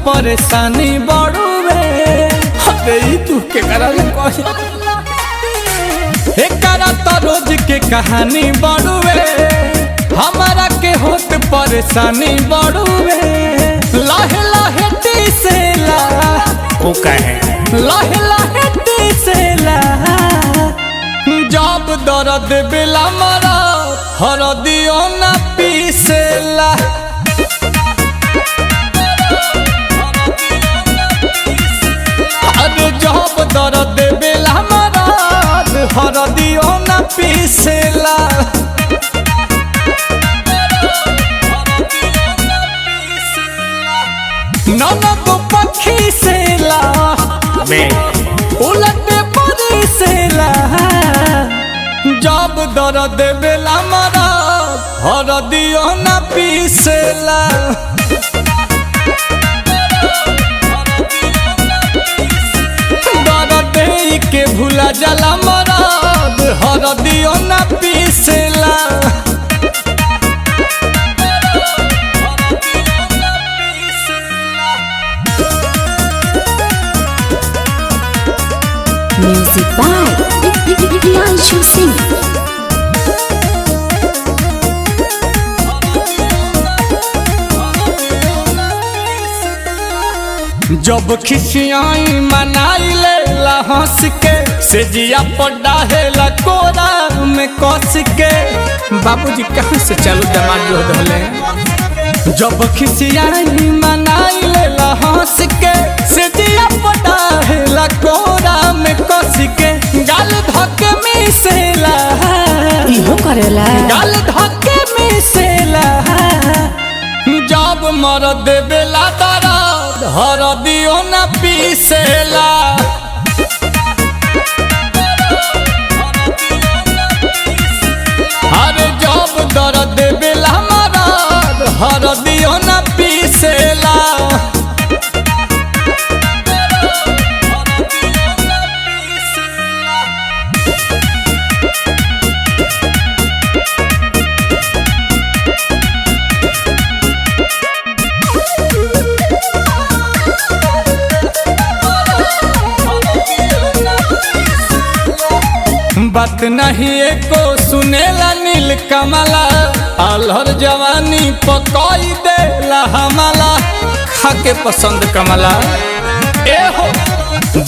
परेशानी बड़ुए अरे तू के करा एकरा तो रोज के कहानी बड़ुए हमारा के होत परेशानी बड़ुए लाहे लाहे टीसेला वो कहे लाहे लाहे टीसेला जब दर्द बेला मरा हरदियो ना पीसेला अरे जब दर्द बेला मरा हरदियो ना पीसेला ननद पक्षी सेला उलट परी सेला जब दर्द बेला मरा हरदियो ना पीसेला दर्द के भूला जला मरा हरदियो ना पीसेला Music by Priyanshu Singh. जब खिसियाई मनाई ले हंस के सेजिया पड़ा है कोरा में कस के बाबूजी कहाँ से चालू दमा जो धले जब खिसियाई मनाई ले हंस के सेजिया पड़ा है कोरा में कस के गाल धके मिसेला इहो करेला गाल धके मिसेला जब मरद बेला दर्द हरदियो ना पीसेला अरे जब दर्द बेला मरद हरदियो ना पीसेला बात नहीं एको सुनेला नील कमला अलहर जवानी पकई देला हमला खाके पसंद कमला ए हो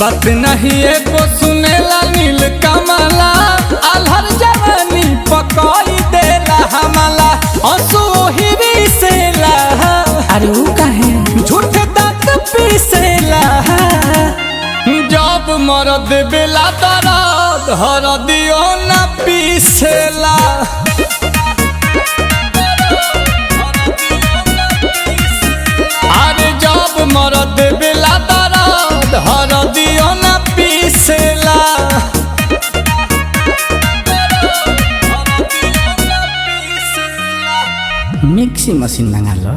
बात नहीं एको सुनेला नील कमला अलहर जवानी पकई देला हमला हंसू ही सेला अरे वो कहे झूठ दांत पीसेला जब मरद बेला दर्द हरदियो ना पीसेला अरे जब मरद बेला दर्द हरदियो ना पीसेला मिक्सी मशीन मंगा लो।